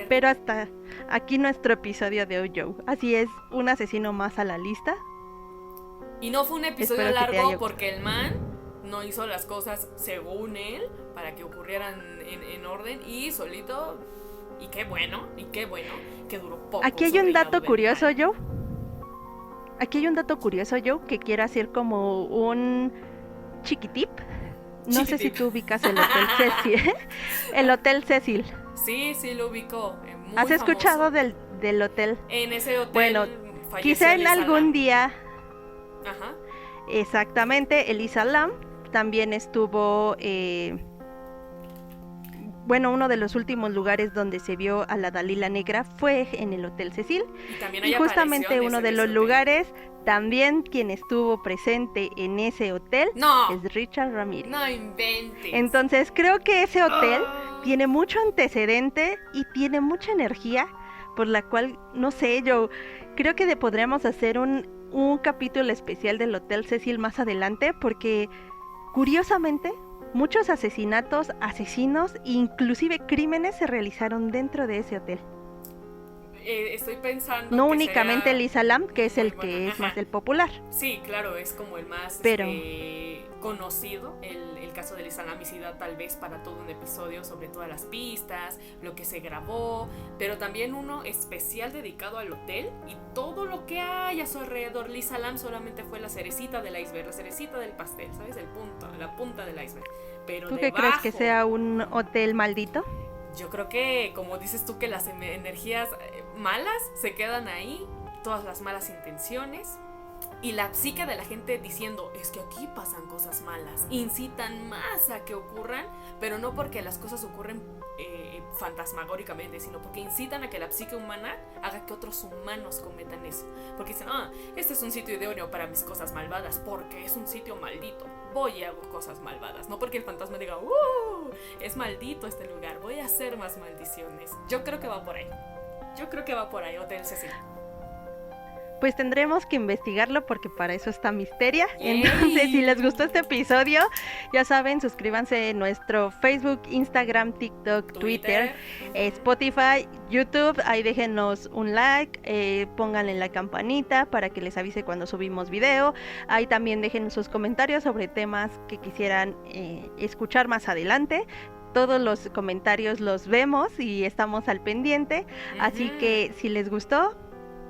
Pero hasta aquí nuestro episodio de hoy, Joe. Así es, un asesino más a la lista. Y no fue un episodio largo porque el man no hizo las cosas según él para que ocurrieran en orden y solito. Y qué bueno que duró poco. Aquí hay un dato curioso, Joe. Que quiero hacer como un chiquitip. No sé si tú ubicas el Hotel Cecil. El Hotel Cecil. Sí, lo ubico. muy ¿Has escuchado famoso. del hotel? En ese hotel Bueno, falleció quizá en Elisa algún Lam. día, Ajá. exactamente, Elisa Lam también estuvo, bueno, uno de los últimos lugares donde se vio a la Dalila Negra fue en el Hotel Cecil. Y también Y hay justamente apariciones uno en de ese los hotel. lugares, también quien estuvo presente en ese hotel ¡No! es Richard Ramírez. No inventes. Entonces creo que ese hotel Ah. tiene mucho antecedente y tiene mucha energía, por la cual, no sé, yo creo que podríamos hacer un capítulo especial del Hotel Cecil más adelante, porque curiosamente muchos asesinatos, asesinos, inclusive crímenes se realizaron dentro de ese hotel. Estoy pensando No que únicamente sería Elisa Lam, que es muy el buena. que es Ajá. más el popular. Sí, claro, es como el más Pero conocido, el caso de Elisa Lam, y sí da tal vez para todo un episodio sobre todas las pistas, lo que se grabó, pero también uno especial dedicado al hotel y todo lo que hay a su alrededor. Elisa Lam solamente fue la cerecita del iceberg, la cerecita del pastel, ¿sabes? La punta del iceberg. Pero ¿tú qué debajo, crees que sea un hotel maldito? yo creo que, como dices tú, que las energías malas se quedan ahí, todas las malas intenciones y la psique de la gente diciendo, es que aquí pasan cosas malas, incitan más a que ocurran, pero no porque las cosas ocurren fantasmagóricamente, sino porque incitan a que la psique humana haga que otros humanos cometan eso. Porque dicen, este es un sitio idóneo para mis cosas malvadas, porque es un sitio maldito, voy y hago cosas malvadas. No porque el fantasma diga, es maldito este lugar, voy a hacer más maldiciones. Yo creo que va por ahí. Hotel Cecil. Pues tendremos que investigarlo, porque para eso está Misteria. ¡Yay! Entonces, si les gustó este episodio, ya saben, suscríbanse en nuestro Facebook, Instagram, TikTok, Twitter, Spotify, YouTube. Ahí déjenos un like, pónganle la campanita para que les avise cuando subimos video. Ahí también dejen sus comentarios sobre temas que quisieran escuchar más adelante. Todos los comentarios los vemos y estamos al pendiente. Así que si les gustó,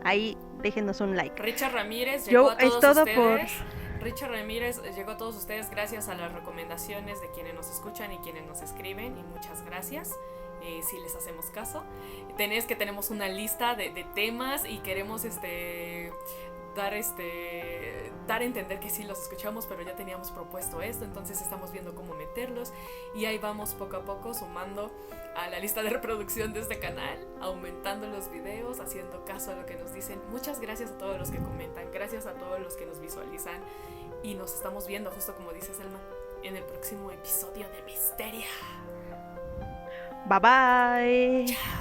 ahí déjenos un like. Richard Ramírez llegó a todos ustedes gracias a las recomendaciones de quienes nos escuchan y quienes nos escriben, y muchas gracias. Si les hacemos caso, tenemos una lista de temas y queremos dar a entender que sí los escuchamos, pero ya teníamos propuesto esto, entonces estamos viendo cómo meterlos, y ahí vamos poco a poco sumando a la lista de reproducción de este canal, aumentando los videos, haciendo caso a lo que nos dicen. Muchas gracias a todos los que comentan, gracias a todos los que nos visualizan, y nos estamos viendo, justo como dice Selma, en el próximo episodio de Misteria. Bye bye. Chao.